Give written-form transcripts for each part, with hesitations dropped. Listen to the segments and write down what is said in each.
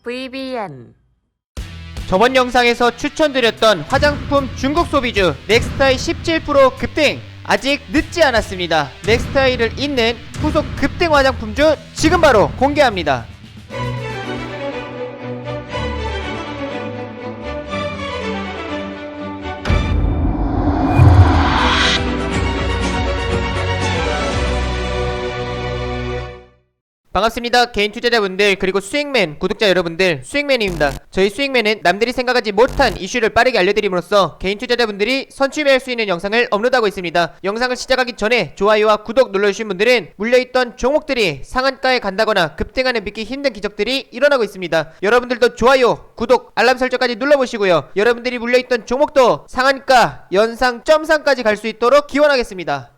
VBN. 저번 영상에서 추천드렸던 화장품 중국 소비주 넥스타이 17% 급등 아직 늦지 않았습니다. 넥스타이를 잇는 후속 급등 화장품주 지금 바로 공개합니다. 반갑습니다. 개인 투자자분들 그리고 수익맨 구독자 여러분들, 수익맨입니다. 저희 수익맨은 남들이 생각하지 못한 이슈를 빠르게 알려드림으로써 개인 투자자분들이 선취매할 수 있는 영상을 업로드하고 있습니다. 영상을 시작하기 전에 좋아요와 구독 눌러주신 분들은 물려있던 종목들이 상한가에 간다거나 급등하는 믿기 힘든 기적들이 일어나고 있습니다. 여러분들도 좋아요, 구독, 알람 설정까지 눌러보시고요. 여러분들이 물려있던 종목도 상한가, 연상, 점상까지 갈 수 있도록 기원하겠습니다.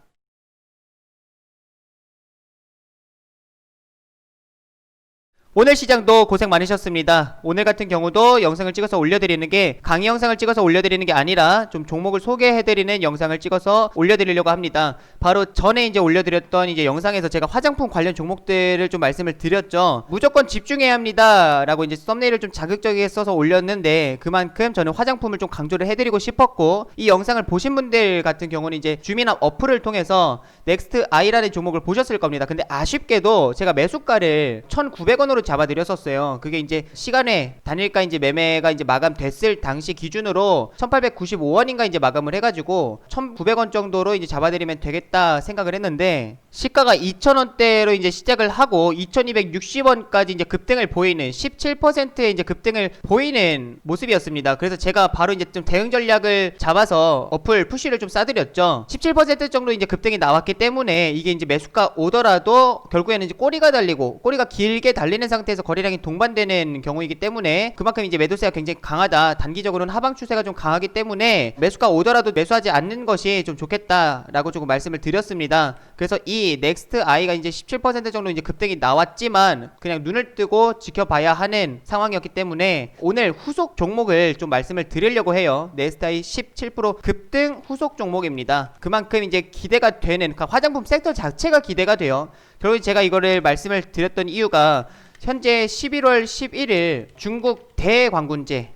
오늘 시장도 고생 많으셨습니다. 오늘 같은 경우도 영상을 찍어서 올려드리는 게 강의 영상을 찍어서 올려드리는 게 아니라 좀 종목을 소개해드리는 영상을 찍어서 올려드리려고 합니다. 바로 전에 이제 올려드렸던 이제 영상에서 제가 화장품 관련 종목들을 좀 말씀을 드렸죠. 무조건 집중해야 합니다 라고 이제 썸네일을 좀 자극적이게 써서 올렸는데, 그만큼 저는 화장품을 좀 강조를 해드리고 싶었고, 이 영상을 보신 분들 같은 경우는 이제 주민합 어플을 통해서 넥스트 아이라는 종목을 보셨을 겁니다. 근데 아쉽게도 제가 매수가를 1,900원으로 잡아드렸었어요. 그게 이제 시간에 단일가 이제 매매가 이제 마감됐을 당시 기준으로 1895원인가 이제 마감을 해가지고 1900원 정도로 이제 잡아드리면 되겠다 생각을 했는데, 시가가 2000원대로 이제 시작을 하고 2260원까지 이제 급등을 보이는 17%의 이제 급등을 보이는 모습이었습니다. 그래서 제가 바로 이제 좀 대응 전략을 잡아서 어플 푸시를 좀 싸드렸죠. 17% 정도 이제 급등이 나왔기 때문에 이게 이제 매수가 오더라도 결국에는 이제 꼬리가 달리고, 꼬리가 길게 달리는 상태에서 거래량이 동반되는 경우이기 때문에 그만큼 이제 매도세가 굉장히 강하다, 단기적으로는 하방 추세가 좀 강하기 때문에 매수가 오더라도 매수하지 않는 것이 좀 좋겠다라고 조금 말씀을 드렸습니다. 그래서 이 넥스트 아이가 이제 17% 정도 이제 급등이 나왔지만 그냥 눈을 뜨고 지켜봐야 하는 상황이었기 때문에 오늘 후속 종목을 좀 말씀을 드리려고 해요. 넥스트 아이 17% 급등 후속 종목입니다. 그만큼 이제 기대가 되는, 그러니까 화장품 섹터 자체가 기대가 돼요. 결국 제가 이거를 말씀을 드렸던 이유가 현재 11월 11일 중국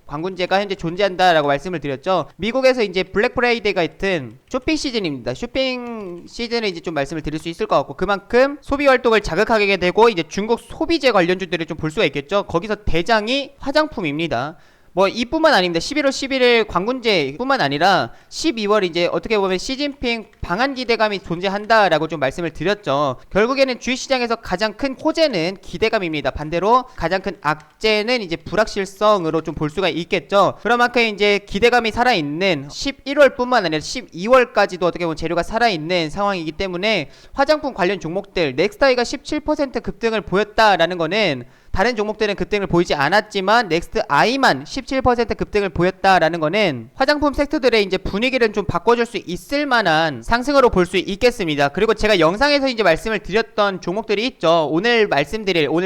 광군제가 현재 존재한다라고 말씀을 드렸죠. 미국에서 이제 블랙 프라이데이 같은 쇼핑 시즌입니다. 쇼핑 시즌을 이제 좀 말씀을 드릴 수 있을 것 같고, 그만큼 소비 활동을 자극하게 되고 이제 중국 소비재 관련주들을 좀 볼 수가 있겠죠. 거기서 대장이 화장품입니다. 뭐 이뿐만 아닙니다. 11월 11일 광군제 뿐만 아니라 12월 이제 어떻게 보면 시진핑 방한 기대감이 존재한다라고 좀 말씀을 드렸죠. 결국에는 주식시장에서 가장 큰 호재는 기대감입니다. 반대로 가장 큰 악재는 이제 불확실성으로 좀 볼 수가 있겠죠. 그런 만큼 이제 기대감이 살아있는 11월 뿐만 아니라 12월까지도 어떻게 보면 재료가 살아있는 상황이기 때문에 화장품 관련 종목들 넥스타이가 17% 급등을 보였다라는 거는, 다른 종목들은 급등을 보이지 않았지만 넥스트 아이만 17% 급등을 보였다라는 거는 화장품 섹터들의 이제 분위기를 좀 바꿔줄 수 있을 만한 상승으로 볼 수 있겠습니다. 그리고 제가 영상에서 이제 말씀을 드렸던 종목들이 있죠. 오늘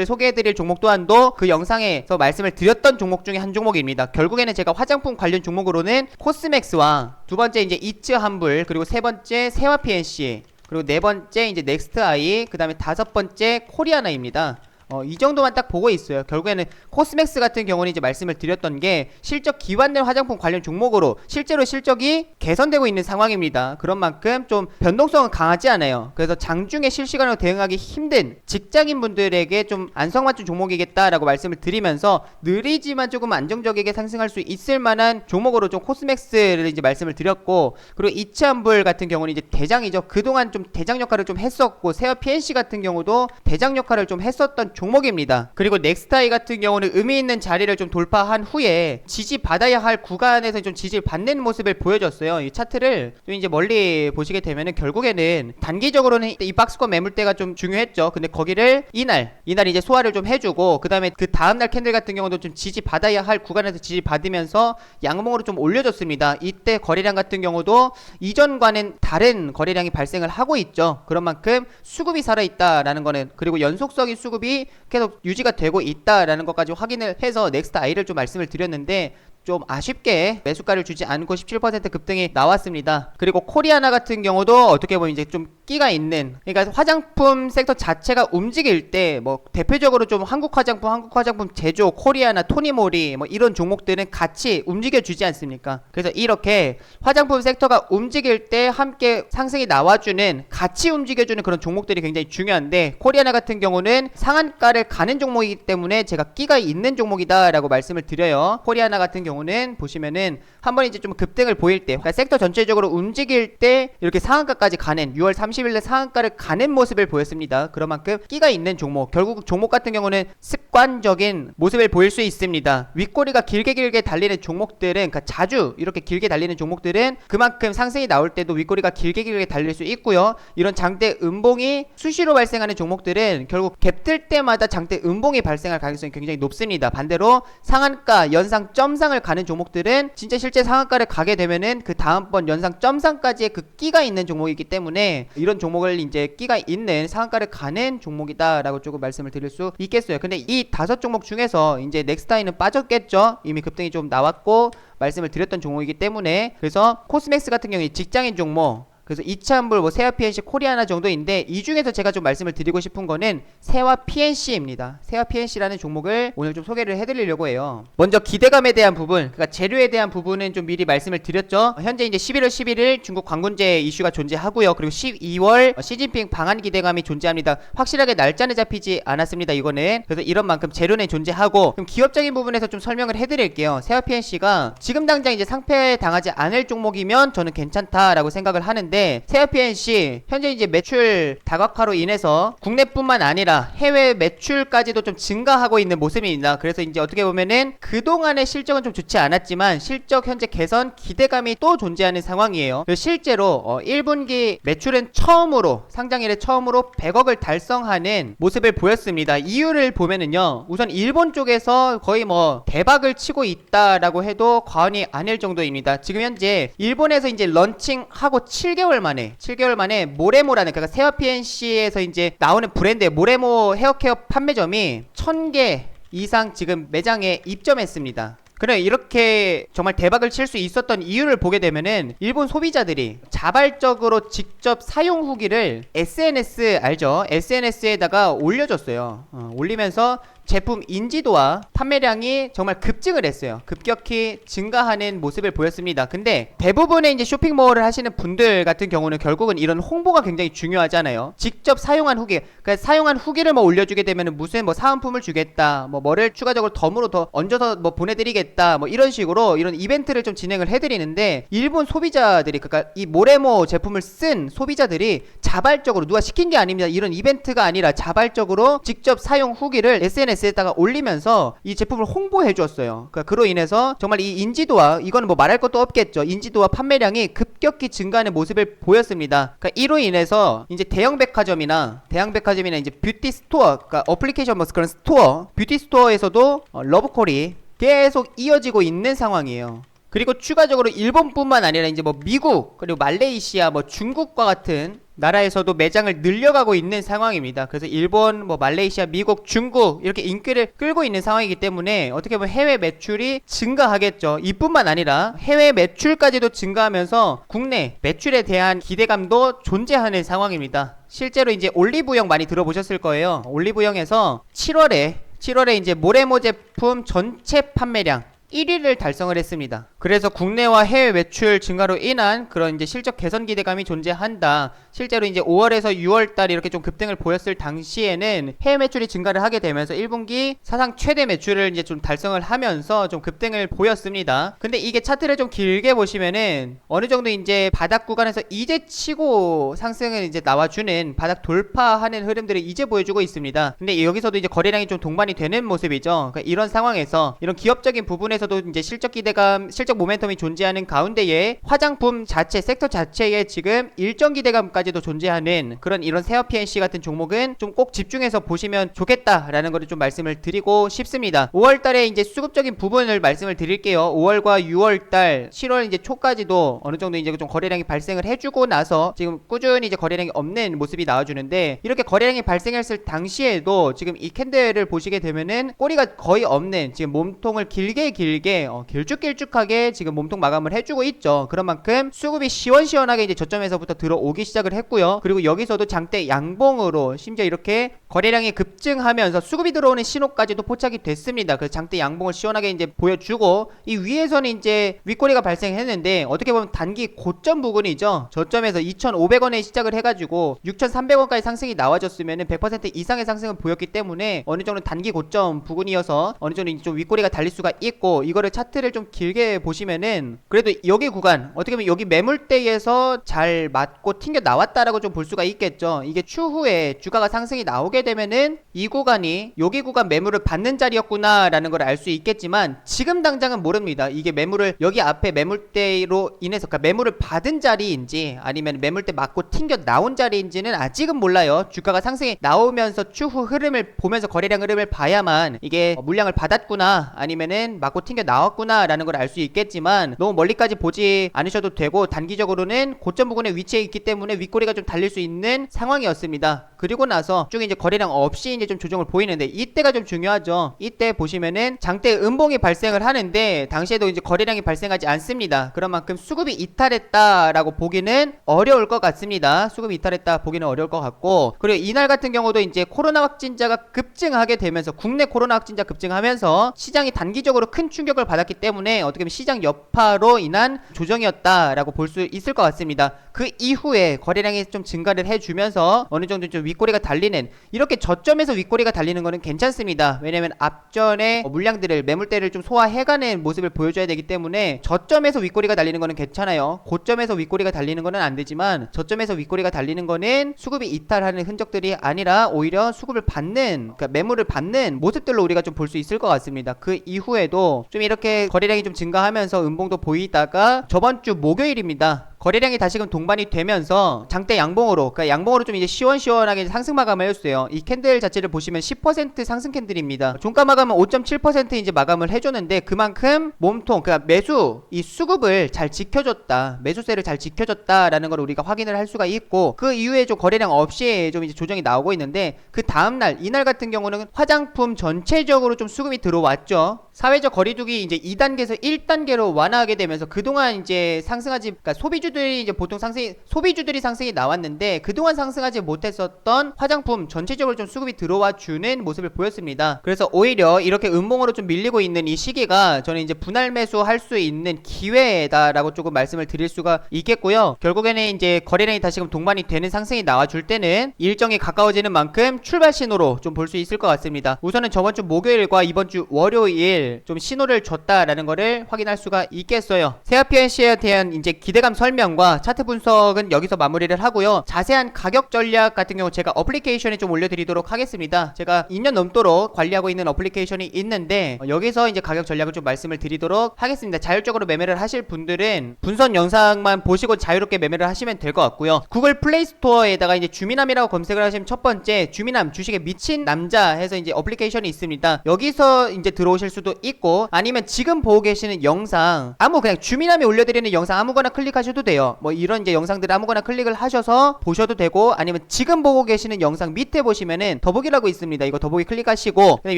소개해드릴 종목 또한도 그 영상에서 말씀을 드렸던 종목 중에 한 종목입니다. 결국에는 제가 화장품 관련 종목으로는 코스맥스와 두 번째 이제 이츠 한불, 그리고 세 번째 세화 PNC, 그리고 네 번째 이제 넥스트 아이, 그 다음에 다섯 번째 코리아나입니다. 이 정도만 딱 보고 있어요. 결국에는 코스맥스 같은 경우는 이제 말씀을 드렸던 게 실적 기반된 화장품 관련 종목으로 실제로 실적이 개선되고 있는 상황입니다. 그런 만큼 좀 변동성은 강하지 않아요. 그래서 장중에 실시간으로 대응하기 힘든 직장인분들에게 좀 안성맞춤 종목이겠다라고 말씀을 드리면서 느리지만 조금 안정적이게 상승할 수 있을 만한 종목으로 좀 코스맥스를 이제 말씀을 드렸고, 그리고 이츠한불 같은 경우는 이제 대장이죠. 그동안 좀 대장 역할을 좀 했었고, 세어 PNC 같은 경우도 대장 역할을 좀 했었던 종목입니다. 그리고 넥스타이 같은 경우는 의미 있는 자리를 좀 돌파한 후에 지지받아야 할 구간에서 좀 지지를 받는 모습을 보여줬어요. 이 차트를 좀 이제 멀리 보시게 되면은 결국에는 단기적으로는 이 박스권 매물대가 좀 중요했죠. 근데 거기를 이날 이제 소화를 좀 해주고, 그 다음에 그 다음날 캔들 같은 경우도 좀 지지받아야 할 구간에서 지지받으면서 양봉으로 좀 올려줬습니다. 이때 거래량 같은 경우도 이전과는 다른 거래량이 발생을 하고 있죠. 그런 만큼 수급이 살아있다라는 거는, 그리고 연속성인 수급이 계속 유지가 되고 있다라는 것까지 확인을 해서 넥스트 아이를 좀 말씀을 드렸는데, 좀 아쉽게 매수가를 주지 않고 17% 급등이 나왔습니다. 그리고 코리아나 같은 경우도 어떻게 보면 이제 좀 끼가 있는, 그러니까 화장품 섹터 자체가 움직일 때 뭐 대표적으로 좀 한국 화장품 제조, 코리아나, 토니모리 뭐 이런 종목들은 같이 움직여 주지 않습니까? 그래서 이렇게 화장품 섹터가 움직일 때 함께 상승이 나와주는, 같이 움직여주는 그런 종목들이 굉장히 중요한데, 코리아나 같은 경우는 상한가를 가는 종목이기 때문에 제가 끼가 있는 종목이다라고 말씀을 드려요. 코리아나 같은 경우는 보시면은 한번 이제 좀 급등을 보일 때, 그러니까 섹터 전체적으로 움직일 때 이렇게 상한가까지 가는, 6월 30일에 상한가를 가는 모습을 보였습니다. 그런 만큼 끼가 있는 종목, 결국 종목 같은 경우는 습관적인 모습을 보일 수 있습니다. 윗꼬리가 길게 달리는 종목들은, 그러니까 자주 이렇게 길게 달리는 종목들은 그만큼 상승이 나올 때도 윗꼬리가 길게 달릴 수 있고요. 이런 장대 음봉이 수시로 발생하는 종목들은 결국 갭들 때마다 장대 음봉이 발생할 가능성이 굉장히 높습니다. 반대로 상한가, 연상 점상을 가는 종목들은 진짜 실제 상한가를 가게 되면은 그 다음번 연상 점상까지의 그 끼가 있는 종목이기 때문에 이런 종목을 이제 끼가 있는 상한가를 가는 종목이다라고 조금 말씀을 드릴 수 있겠어요. 근데 이 5종목 중에서 이제 넥스타인은 빠졌겠죠. 이미 급등이 좀 나왔고 말씀을 드렸던 종목이기 때문에. 그래서 코스맥스 같은 경우에 직장인 종목, 그래서 이차한불, 뭐 세화 PNC, 코리아나 정도인데, 이 중에서 제가 좀 말씀을 드리고 싶은 거는 세화 PNC입니다. 세화 PNC라는 종목을 오늘 좀 소개를 해드리려고 해요. 먼저 기대감에 대한 부분, 그러니까 재료에 대한 부분은 좀 미리 말씀을 드렸죠. 현재 이제 11월 11일 중국 관군제 이슈가 존재하고요. 그리고 12월 시진핑 방한 기대감이 존재합니다. 확실하게 날짜는 잡히지 않았습니다, 이거는. 그래서 이런 만큼 재료는 존재하고, 좀 기업적인 부분에서 좀 설명을 해드릴게요. 세화 PNC가 지금 당장 이제 상패 당하지 않을 종목이면 저는 괜찮다라고 생각을 하는데, 세화 PNC 현재 이제 매출 다각화로 인해서 국내뿐만 아니라 해외 매출까지도 좀 증가하고 있는 모습입니다. 그래서 이제 어떻게 보면은 그동안의 실적은 좀 좋지 않았지만 실적 현재 개선 기대감이 또 존재하는 상황이에요. 실제로 1분기 매출은 처음으로, 상장 이래 처음으로 100억을 달성하는 모습을 보였습니다. 이유를 보면은요, 우선 일본 쪽에서 거의 뭐 대박을 치고 있다라고 해도 과언이 아닐 정도입니다. 지금 현재 일본에서 이제 런칭하고 7개월 만에 모레모라는, 그러니까 세화 PNC에서 이제 나오는 브랜드의 모레모 헤어케어 판매점이 1000개 이상 지금 매장에 입점했습니다. 그래, 이렇게 정말 대박을 칠 수 있었던 이유를 보게 되면은 일본 소비자들이 자발적으로 직접 사용 후기를 SNS 알죠? SNS에다가 올려줬어요. 올리면서 제품 인지도와 판매량이 정말 급증을 했어요. 급격히 증가하는 모습을 보였습니다. 근데 대부분의 이제 쇼핑몰을 하시는 분들 같은 경우는 결국은 이런 홍보가 굉장히 중요하잖아요. 직접 사용한 후기, 그러니까 사용한 후기를 뭐 올려주게 되면은 무슨 뭐 사은품을 주겠다, 뭐를 추가적으로 덤으로 더 얹어서 뭐 보내드리겠다, 뭐 이런 식으로 이런 이벤트를 좀 진행을 해드리는데, 일본 소비자들이, 그러니까 이 모레모 제품을 쓴 소비자들이 자발적으로, 누가 시킨 게 아닙니다. 이런 이벤트가 아니라 자발적으로 직접 사용 후기를 SNS에다가 올리면서 이 제품을 홍보해 줬어요. 그러니까 그로 인해서 정말 이 인지도와, 이거는 뭐 말할 것도 없겠죠, 인지도와 판매량이 급격히 증가하는 모습을 보였습니다. 그러니까 이로 인해서 이제 대형 백화점이나 이제 뷰티 스토어, 그러니까 어플리케이션 뭐 그런 스토어, 뷰티 스토어에서도 러브콜이 계속 이어지고 있는 상황이에요. 그리고 추가적으로 일본뿐만 아니라 이제 뭐 미국, 그리고 말레이시아, 뭐 중국과 같은 나라에서도 매장을 늘려가고 있는 상황입니다. 그래서 일본, 뭐 말레이시아, 미국, 중국 이렇게 인기를 끌고 있는 상황이기 때문에 어떻게 보면 해외 매출이 증가하겠죠. 이뿐만 아니라 해외 매출까지도 증가하면서 국내 매출에 대한 기대감도 존재하는 상황입니다. 실제로 이제 올리브영 많이 들어보셨을 거예요. 올리브영에서 7월에 이제 모레모 제품 전체 판매량 1위를 달성을 했습니다. 그래서 국내와 해외 매출 증가로 인한 그런 이제 실적 개선 기대감이 존재한다. 실제로 이제 5월에서 6월 달 이렇게 좀 급등을 보였을 당시에는 해외 매출이 증가를 하게 되면서 1분기 사상 최대 매출을 이제 좀 달성을 하면서 좀 급등을 보였습니다. 근데 이게 차트를 좀 길게 보시면은 어느 정도 이제 바닥 구간에서 이제 치고 상승을 이제 나와주는, 바닥 돌파하는 흐름들을 이제 보여주고 있습니다. 근데 여기서도 이제 거래량이 좀 동반이 되는 모습이죠. 그러니까 이런 상황에서 이런 기업적인 부분에서도 이제 실적 기대감, 실적 모멘텀이 존재하는 가운데에 화장품 자체, 섹터 자체에 지금 일정 기대감까지도 존재하는 그런 이런 세화 PNC 같은 종목은 좀 꼭 집중해서 보시면 좋겠다라는 거를 좀 말씀을 드리고 싶습니다. 5월달에 이제 수급적인 부분을 말씀을 드릴게요. 5월과 6월달, 7월 이제 초까지도 어느 정도 이제 좀 거래량이 발생을 해주고 나서 지금 꾸준히 이제 거래량이 없는 모습이 나와주는데, 이렇게 거래량이 발생했을 당시에도 지금 이 캔들을 보시게 되면은 꼬리가 거의 없는, 지금 몸통을 길게 길게 길쭉길쭉하게 지금 몸통 마감을 해주고 있죠. 그런 만큼 수급이 시원시원하게 이제 저점에서부터 들어오기 시작을 했고요. 그리고 여기서도 장대 양봉으로 심지어 이렇게 거래량이 급증하면서 수급이 들어오는 신호까지도 포착이 됐습니다. 그래서 장대 양봉을 시원하게 이제 보여주고 이 위에서는 이제 윗꼬리가 발생했는데 어떻게 보면 단기 고점 부근이죠. 저점에서 2,500원에 시작을 해가지고 6,300원까지 상승이 나와줬으면 100% 이상의 상승을 보였기 때문에 어느 정도 단기 고점 부근이어서 어느 정도 좀 윗꼬리가 달릴 수가 있고, 이거를 차트를 좀 길게 보시면은 그래도 여기 구간 어떻게 보면 여기 매물대에서 잘 맞고 튕겨 나왔다라고 좀 볼 수가 있겠죠. 이게 추후에 주가가 상승이 나오게 되면은 이 구간이 여기 구간 매물을 받는 자리였구나 라는 걸 알 수 있겠지만 지금 당장은 모릅니다. 이게 매물을 여기 앞에 매물대로 인해서 그러니까 매물을 받은 자리인지 아니면 매물대 맞고 튕겨 나온 자리인지는 아직은 몰라요. 주가가 상승이 나오면서 추후 흐름을 보면서 거래량 흐름을 봐야만 이게 물량을 받았구나 아니면은 맞고 튕겨 나왔구나 라는 걸 알 수 있겠지만 너무 멀리까지 보지 않으셔도 되고, 단기적으로는 고점 부근에 위치해 있기 때문에 윗꼬리가 좀 달릴 수 있는 상황이었습니다. 그리고 나서 쭉 이제 거래량 없이 이제 좀 조정을 보이는데 이때가 좀 중요하죠. 이때 보시면은 장대 음봉이 발생을 하는데 당시에도 이제 거래량이 발생하지 않습니다. 그런 만큼 수급이 이탈했다라고 보기는 어려울 것 같습니다. 수급이 이탈했다 보기는 어려울 것 같고, 그리고 이날 같은 경우도 이제 코로나 확진자가 급증하게 되면서 국내 코로나 확진자 급증하면서 시장이 단기적으로 큰 충격을 받았기 때문에 어떻게 보면 시장 여파로 인한 조정이었다라고 볼 수 있을 것 같습니다. 그 이후에 거래량이 좀 증가를 해주면서 어느 정도 좀 윗꼬리가 달리는, 이렇게 저점에서 윗꼬리가 달리는 거는 괜찮습니다. 왜냐면 앞전에 물량들을 매물대를 좀 소화해가는 모습을 보여줘야 되기 때문에 저점에서 윗꼬리가 달리는 거는 괜찮아요. 고점에서 윗꼬리가 달리는 거는 안 되지만 저점에서 윗꼬리가 달리는 거는 수급이 이탈하는 흔적들이 아니라 오히려 수급을 받는, 그러니까 매물을 받는 모습들로 우리가 좀 볼 수 있을 것 같습니다. 그 이후에도 좀 이렇게 거래량이 좀 증가하면서 음봉도 보이다가 저번 주 목요일입니다. 거래량이 다시금 동반이 되면서 장대 양봉으로, 그러니까 양봉으로 좀 이제 시원시원하게 상승 마감을 해줬어요. 이 캔들 자체를 보시면 10% 상승 캔들입니다. 종가 마감은 5.7% 이제 마감을 해줬는데 그만큼 몸통, 그러니까 매수, 이 수급을 잘 지켜줬다, 매수세를 잘 지켜줬다라는 걸 우리가 확인을 할 수가 있고, 그 이후에 좀 거래량 없이 좀 이제 조정이 나오고 있는데 그 다음날 이날 같은 경우는 화장품 전체적으로 좀 수급이 들어왔죠. 사회적 거리두기 이제 2단계에서 1단계로 완화하게 되면서 그동안 이제 상승하지, 그러니까 소비주들이 이제 보통 소비주들이 상승이 나왔는데 그동안 상승하지 못했었던 화장품 전체적으로 좀 수급이 들어와 주는 모습을 보였습니다. 그래서 오히려 이렇게 음봉으로 좀 밀리고 있는 이 시기가 저는 이제 분할 매수할 수 있는 기회다라고 조금 말씀을 드릴 수가 있겠고요. 결국에는 이제 거래량이 다시금 동반이 되는 상승이 나와줄 때는 일정이 가까워지는 만큼 출발 신호로 좀 볼 수 있을 것 같습니다. 우선은 저번 주 목요일과 이번 주 월요일 좀 신호를 줬다라는 거를 확인할 수가 있겠어요. 세아피엔시에 대한 이제 기대감 설명과 차트 분석은 여기서 마무리를 하고요. 자세한 가격 전략 같은 경우 제가 어플리케이션에 좀 올려드리도록 하겠습니다. 제가 2년 넘도록 관리하고 있는 어플리케이션이 있는데 여기서 이제 가격 전략을 좀 말씀을 드리도록 하겠습니다. 자율적으로 매매를 하실 분들은 분선 영상만 보시고 자유롭게 매매를 하시면 될 것 같고요. 구글 플레이 스토어에다가 이제 주미남이라고 검색을 하시면 첫 번째 주미남, 주식에 미친 남자 해서 이제 어플리케이션이 있습니다. 여기서 이제 들어오실 수도 있고, 아니면 지금 보고 계시는 영상 그냥 주미남이 올려드리는 영상 아무거나 클릭하셔도 돼요. 뭐 이런 이제 영상들 아무거나 클릭을 하셔서 보셔도 되고, 아니면 지금 보고 계시는 영상 밑에 보시면은 더보기라고 있습니다. 이거 더보기 클릭하시고 그다음에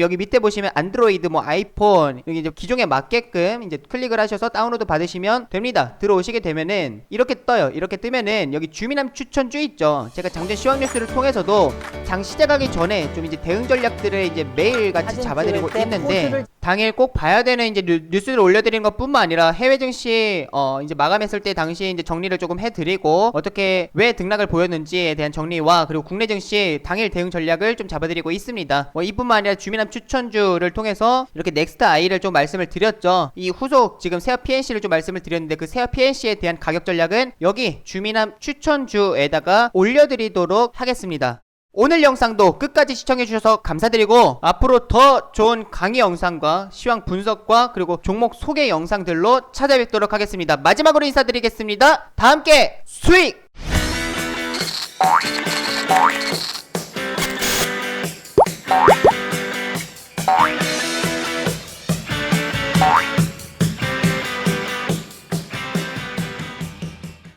여기 밑에 보시면 안드로이드, 뭐 아이폰, 여기 이제 기종에 맞게끔 이제 클릭을 하셔서 다운로드 받으시면 됩니다. 들어오시게 되면은 이렇게 떠요. 이렇게 뜨면은 여기 주미남 추천주 있죠. 제가 장전 시황 뉴스를 통해서도 장 시작하기 전에 좀 이제 대응 전략들을 이제 매일 같이 잡아드리고 있는데 당일 꼭 봐야 되는 이제 뉴스를 올려드리는 것 뿐만 아니라 해외 증시 이제 마감했을 때 당시 이제 정리를 조금 해드리고 어떻게 왜 등락을 보였는지에 대한 정리와 그리고 국내 증시 당일 대응 전략을 좀 잡아드리고 있습니다. 뭐 이뿐만 아니라 주미남 추천주를 통해서 이렇게 넥스트 아이를 좀 말씀을 드렸죠. 이 후속 지금 세아 PNC를 좀 말씀을 드렸는데 그 세아 PNC에 대한 가격 전략은 여기 주미남 추천주에다가 올려드리도록 하겠습니다. 오늘 영상도 끝까지 시청해주셔서 감사드리고 앞으로 더 좋은 강의 영상과 시황 분석과 그리고 종목 소개 영상들로 찾아뵙도록 하겠습니다. 마지막으로 인사드리겠습니다. 다 함께 수익!